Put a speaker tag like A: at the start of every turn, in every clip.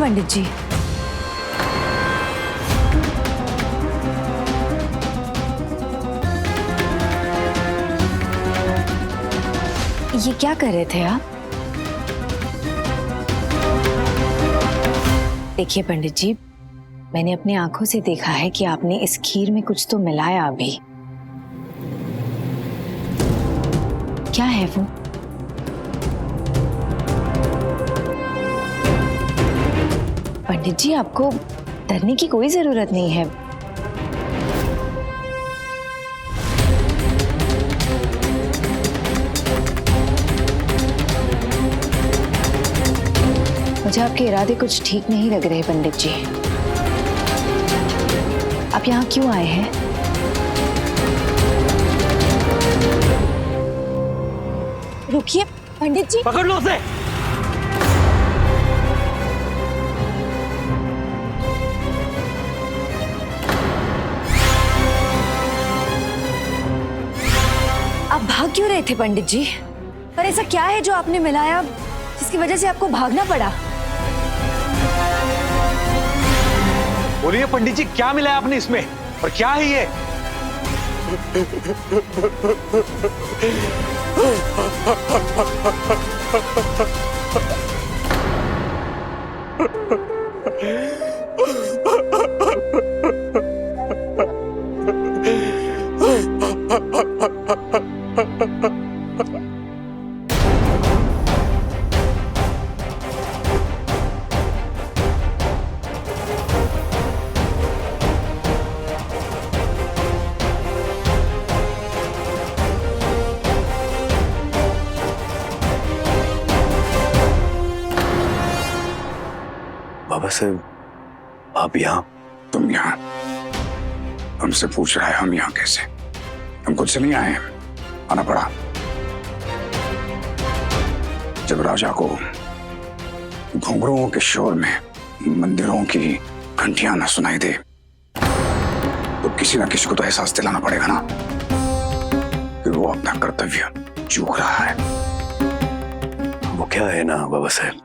A: पंडित जी। ये क्या कर रहे थे आप? देखिए पंडित जी, मैंने अपनी आंखों से देखा है कि आपने इस खीर में कुछ तो मिलाया अभी। क्या है वो? पंडित जी, आपको डरने की कोई जरूरत नहीं है। मुझे आपके इरादे कुछ ठीक नहीं लग रहे पंडित जी। आप यहाँ क्यों आए हैं? रुकिए पंडित जी।
B: पकड़ लो उसे।
A: आप भाग क्यों रहे थे पंडित जी? पर ऐसा क्या है जो आपने मिलाया जिसकी वजह से आपको भागना पड़ा?
B: बोलिए पंडित जी, क्या मिला है आपने इसमें और क्या है ये?
C: बाबा साहब, आप यहाँ?
D: तुम यहाँ? हमसे पूछ रहा है हम यहाँ कैसे? हम खुद से नहीं आए, आना पड़ा। जब राजा को घुंघरुओं के शोर में मंदिरों की घंटियां न सुनाई दे तो किसी न किसी को तो एहसास दिलाना पड़ेगा ना कि वो अपना कर्तव्य चूक रहा है।
C: वो क्या है ना बाबा साहब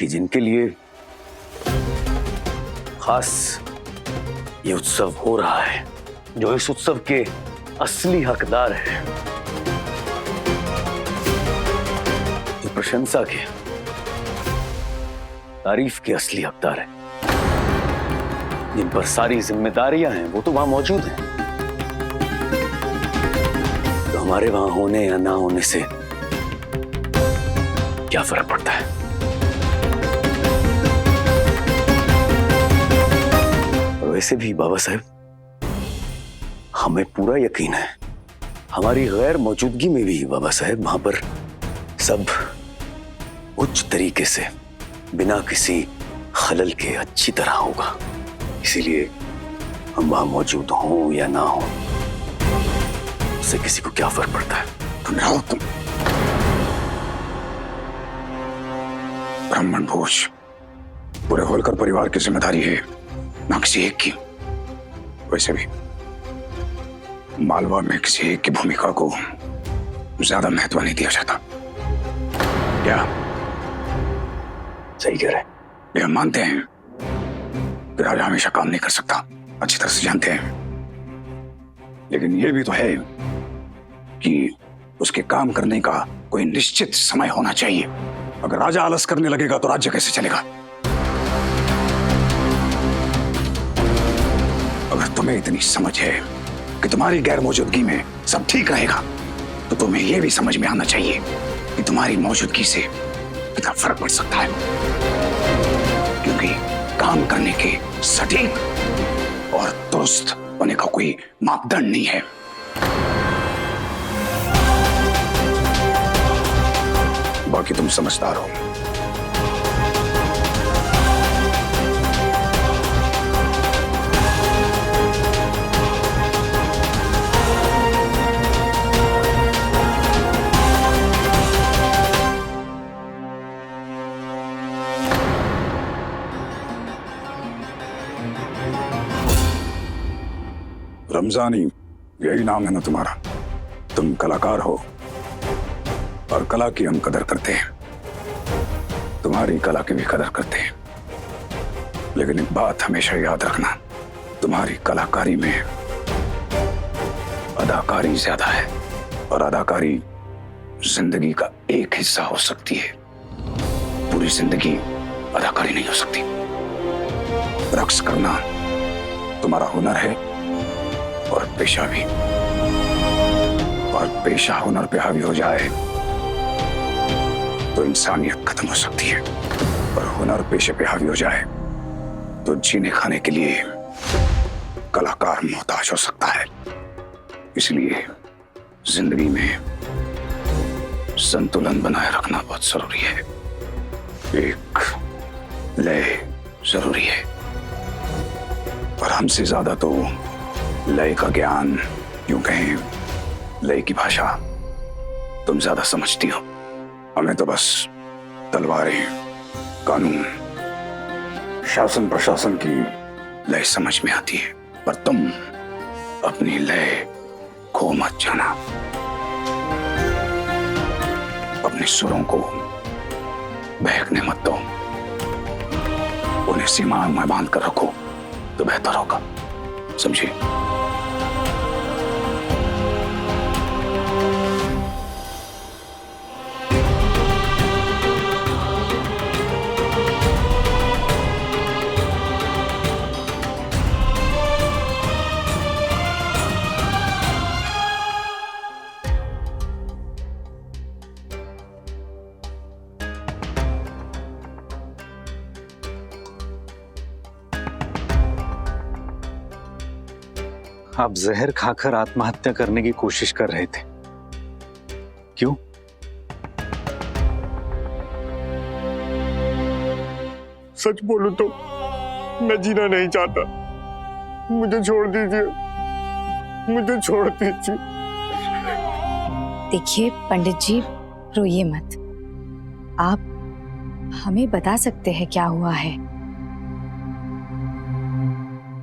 C: कि जिनके लिए खास ये उत्सव हो रहा है, जो इस उत्सव के असली हकदार हैं, जो प्रशंसा के, तारीफ के असली हकदार हैं, जिन पर सारी जिम्मेदारियां हैं, वो तो वहां मौजूद हैं। तो हमारे वहां होने या ना होने से क्या फर्क पड़ता है? वैसे भी बाबा साहब, हमें पूरा यकीन है, हमारी गैर मौजूदगी में भी बाबा साहब वहां पर सब उच्च तरीके से बिना किसी खलल के अच्छी तरह होगा। इसीलिए हम वहां मौजूद हों या ना हों, उससे किसी को क्या फर्क पड़ता है?
D: तुम ब्राह्मण भोज पूरे होलकर परिवार की जिम्मेदारी है, ना किसी एक की। वैसे भी मालवा में किसी एक की भूमिका को ज्यादा महत्व नहीं दिया जाता। क्या
C: सही कह रहे हैं?
D: ये हम मानते हैं कि राजा हमेशा काम नहीं कर सकता, अच्छी तरह से जानते हैं, लेकिन ये भी तो है कि उसके काम करने का कोई निश्चित समय होना चाहिए। अगर राजा आलस करने लगेगा तो राज्य कैसे चलेगा? अगर तुम्हें इतनी समझ है कि तुम्हारी गैर मौजूदगी में सब ठीक रहेगा, तो तुम्हें यह भी समझ में आना चाहिए कि तुम्हारी मौजूदगी से कितना फर्क पड़ सकता है, क्योंकि काम करने के सटीक और दुरुस्त होने का कोई मापदंड नहीं है। बाकी तुम समझदार हो। रमजानी यही नाम है ना तुम्हारा? तुम कलाकार हो और कला की हम कदर करते हैं। तुम्हारी कला की भी कदर करते हैं, लेकिन एक बात हमेशा याद रखना, तुम्हारी कलाकारी में अदाकारी ज्यादा है, और अदाकारी जिंदगी का एक हिस्सा हो सकती है, पूरी जिंदगी अदाकारी नहीं हो सकती। रक्स करना तुम्हारा हुनर है और पेशा भी, और पेशा हुनर पे हावी हो जाए तो इंसानियत खत्म हो सकती है, और हुनर पेशे पे हावी हो जाए तो जीने खाने के लिए कलाकार मोहताज हो सकता है। इसलिए जिंदगी में संतुलन बनाए रखना बहुत जरूरी है, एक लय जरूरी है, और हमसे ज्यादा तो लय का ज्ञान, यूं कहें लय की भाषा तुम ज्यादा समझती हो। हमें तो बस तलवारें, कानून, शासन प्रशासन की लय समझ में आती है, पर तुम अपनी लय खो मत जाना, अपने सुरों को बहकने मत दो, उन्हें सीमा में बांध कर रखो तो बेहतर होगा, समझिए।
B: आप जहर खाकर आत्महत्या करने की कोशिश कर रहे थे, क्यों?
E: सच बोलूं तो मैं जीना नहीं चाहता, मुझे छोड़ दीजिए, मुझे छोड़ दीजिए।
A: देखिए पंडित जी, रोइए मत, आप हमें बता सकते हैं क्या हुआ है,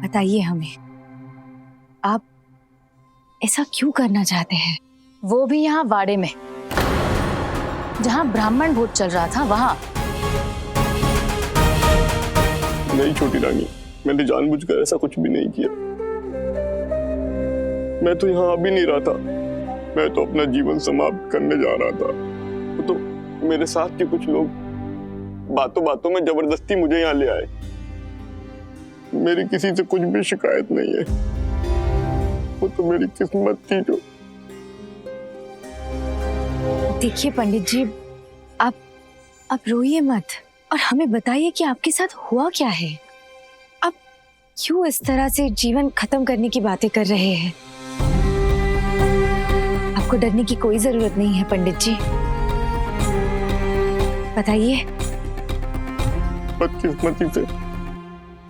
A: बताइए हमें, आप ऐसा क्यों करना चाहते हैं?
F: वो भी यहाँ वाड़े में, जहाँ ब्राह्मण भोज चल रहा था वहां।
E: नहीं छोटी रानी, मैंने जानबूझकर ऐसा कुछ भी नहीं किया। मैं तो यहाँ आ भी नहीं रहा था, मैं तो अपना जीवन समाप्त करने जा रहा था। तो मेरे साथ के कुछ लोग बातों बातों में जबरदस्ती मुझे यहाँ ले आए। मेरी किसी से कुछ भी शिकायत नहीं है, वो तो मेरी किस्मत थी जो।
A: देखिए पंडित जी, आप रोइए मत और हमें बताइए कि आपके साथ हुआ क्या है। आप क्यों इस तरह से जीवन खत्म करने की बातें कर रहे हैं? आपको डरने की कोई जरूरत नहीं है पंडित जी, बताइए।
E: बदकिस्मती से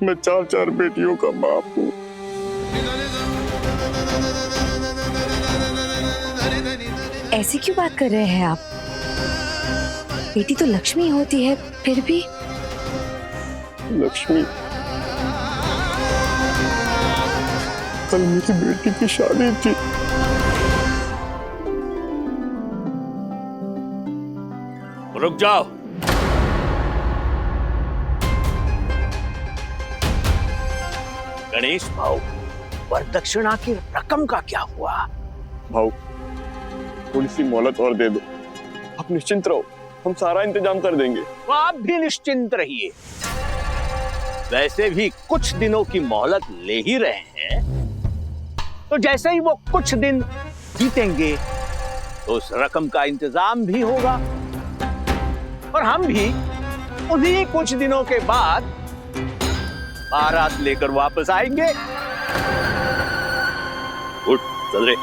E: मैं 4 बेटियों का बाप हूँ।
A: ऐसे क्यों बात कर रहे हैं आप? बेटी तो लक्ष्मी होती है, फिर भी।
E: लक्ष्मी, कल मेरी बेटी की शादी थी।
G: रुक जाओ। गणेश भाऊ, वरदक्षिणा की रकम का क्या हुआ?
E: भाऊ, थोड़ी सी मोहलत और दे दो, आप निश्चिंत रहो, हम सारा इंतजाम कर देंगे।
G: तो आप भी निश्चिंत रहिए, वैसे भी कुछ दिनों की मोहलत ले ही रहे हैं, तो जैसे ही वो कुछ दिन बीतेंगे तो उस रकम का इंतजाम भी होगा, और हम भी उन्हीं कुछ दिनों के बाद बारात लेकर वापस आएंगे। उठ, चल रे।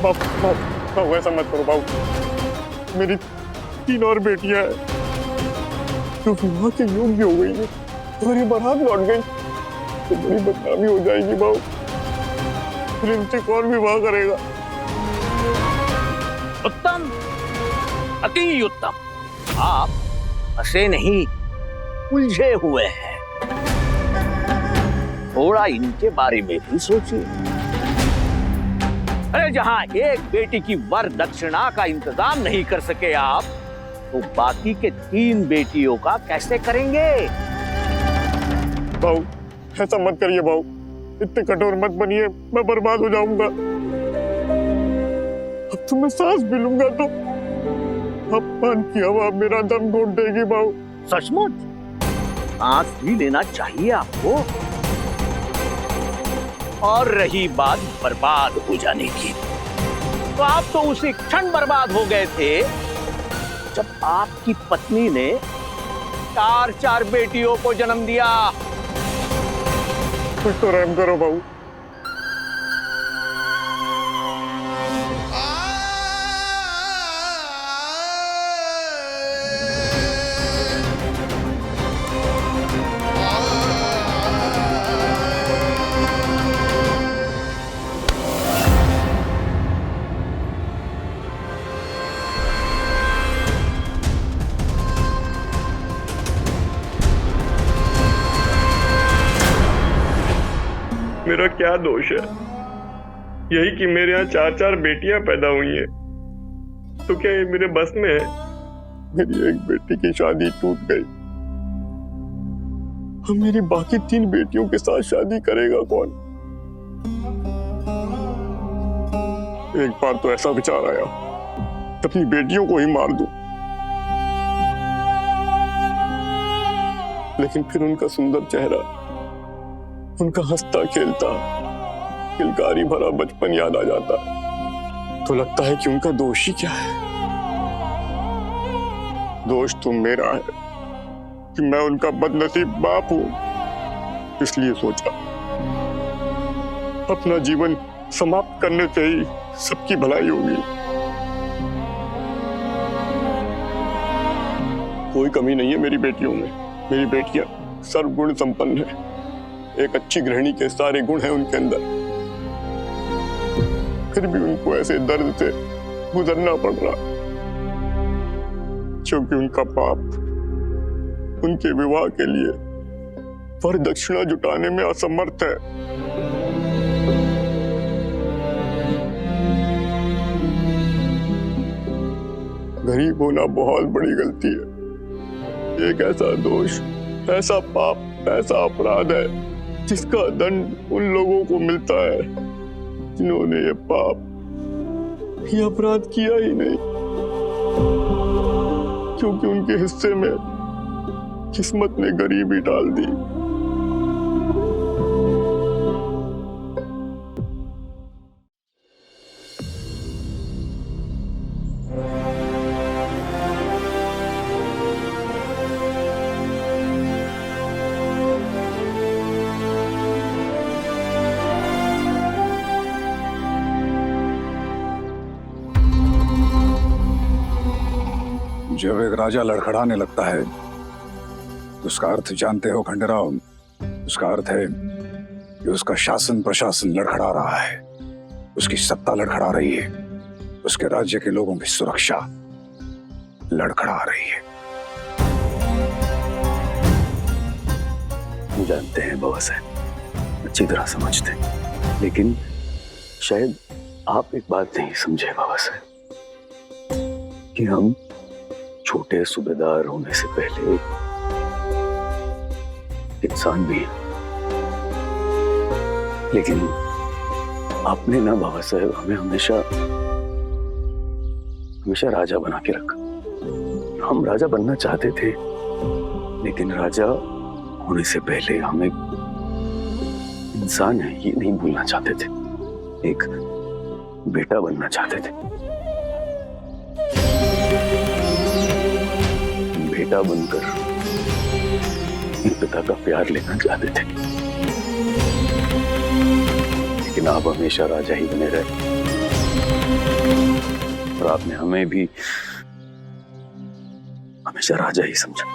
E: बाबू ऐसा मत करो बाबू, मेरी 3 और बेटियां हैं जो विवाह के योग्य हो गई है, अगर ये बारात लौट गई तो बड़ी बदनामी हो जाएगी बाबू, फिर इनसे कौन विवाह करेगा?
G: उत्तम, अति उत्तम। आप हंसे नहीं, उलझे हुए हैं, थोड़ा इनके बारे में भी सोचिए। अरे जहां एक बेटी की वर दक्षिणा का इंतजाम नहीं कर सके आप, तो बाकी के 3 बेटियों का कैसे करेंगे?
E: भाऊ ऐसा मत करिए भाऊ, इतने कठोर मत बनिए, मैं बर्बाद हो जाऊंगा। अब तो मैं सांस भी लूंगा तो अपमान की हवा मेरा दम घोट देगी भाऊ।
G: सचमुच सांस भी लेना चाहिए आपको। और रही बात बर्बाद हो जाने की, तो आप तो उसी क्षण बर्बाद हो गए थे जब आपकी पत्नी ने 4 बेटियों को जन्म दिया।
E: कुछ तो रहम करो भाऊ। मेरा क्या दोष है? यही कि मेरे यहाँ 4 बेटियां पैदा हुई हैं, तो क्या ये मेरे बस में है? मेरी एक बेटी की शादी टूट गई, अब मेरी बाकी 3 बेटियों के साथ शादी करेगा कौन? एक बार तो ऐसा विचार आया अपनी बेटियों को ही मार दूं, लेकिन फिर उनका सुंदर चेहरा, उनका हंसता खेलता किलकारी भरा बचपन याद आ जाता, तो लगता है कि उनका दोष ही क्या है? दोष तो मेरा है कि मैं उनका बदनसीब बाप हूं। इसलिए सोचा अपना जीवन समाप्त करने से ही सबकी भलाई होगी। कोई कमी नहीं है मेरी बेटियों में, मेरी बेटियां सर्वगुण संपन्न है, एक अच्छी गृहिणी के सारे गुण हैं उनके अंदर, फिर भी उनको ऐसे दर्द से गुजरना पड़ रहा क्योंकि उनका बाप उनके विवाह के लिए वर दक्षिणा जुटाने में असमर्थ है। गरीब होना बहुत बड़ी गलती है। एक ऐसा दोष, ऐसा पाप, ऐसा अपराध है जिसका दंड उन लोगों को मिलता है जिन्होंने ये पाप, ये अपराध किया ही नहीं, क्योंकि उनके हिस्से में किस्मत ने गरीबी डाल दी।
D: जब एक राजा लड़खड़ाने लगता है तो उसका अर्थ जानते हो खंडेराव? उसका अर्थ है कि उसका शासन प्रशासन लड़खड़ा रहा है, उसकी सत्ता लड़खड़ा रही है, उसके राज्य के लोगों की सुरक्षा लड़खड़ा रही है।
C: जानते हैं बाबा साहब, अच्छी तरह समझते हैं, लेकिन शायद आप एक बात नहीं समझे बाबा साहब कि हम छोटे सूबेदार होने से पहले इंसान भी हैं। लेकिन आपने ना बाबा साहब हमें हमेशा हमेशा राजा बना के रखा। हम राजा बनना चाहते थे, लेकिन राजा होने से पहले हम एक इंसान है ये नहीं भूलना चाहते थे, एक बेटा बनना चाहते थे। बेटा बनकर एक पिता का प्यार लेना चाहते थे, लेकिन आप हमेशा राजा ही बने रहे और आपने हमें भी हमेशा राजा ही समझा।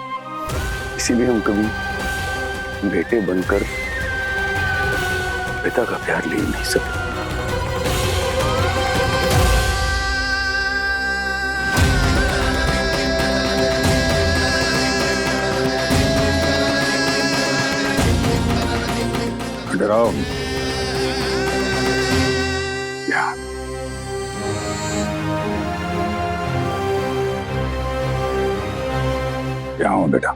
C: इसीलिए हम कभी बेटे बनकर पिता का प्यार ले नहीं सकते।
D: खंडेराव, क्या हुआ बेटा?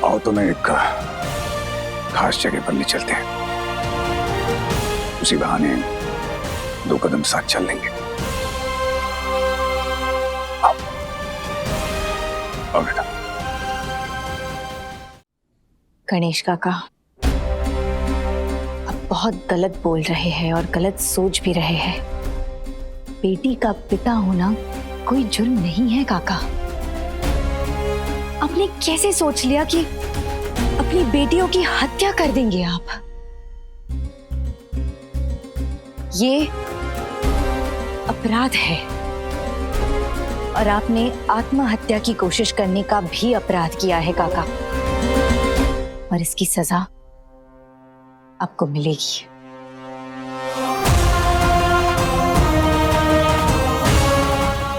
D: आओ तो मैं एक खास जगह पर ले चलते हैं, उसी बहाने 2 कदम साथ चल लेंगे। आओ आओ बेटा।
A: गणेश काका, आप बहुत गलत बोल रहे हैं और गलत सोच भी रहे हैं। बेटी का पिता होना कोई जुर्म नहीं है काका। आपने कैसे सोच लिया कि अपनी बेटियों की हत्या कर देंगे आप? ये अपराध है और आपने आत्महत्या की कोशिश करने का भी अपराध किया है काका, और इसकी सजा आपको मिलेगी।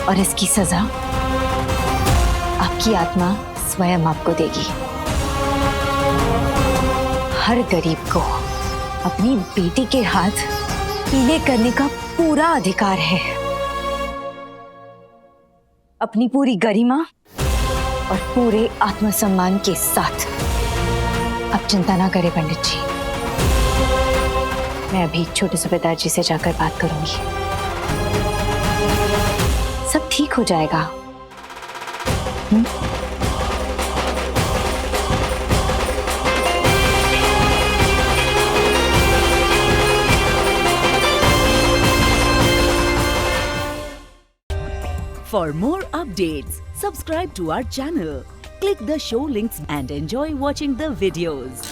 A: और इसकी सजा आपकी आत्मा स्वयं आपको देगी। हर गरीब को अपनी बेटी के हाथ पीले करने का पूरा अधिकार है। अपनी पूरी गरिमा और पूरे आत्मसम्मान के साथ। आप चिंता ना करें पंडित जी, मैं अभी छोटे सूबेदार जी से जाकर बात करूंगी। सब ठीक हो जाएगा।
H: For more updates, subscribe to our channel, click the show links and enjoy watching the videos.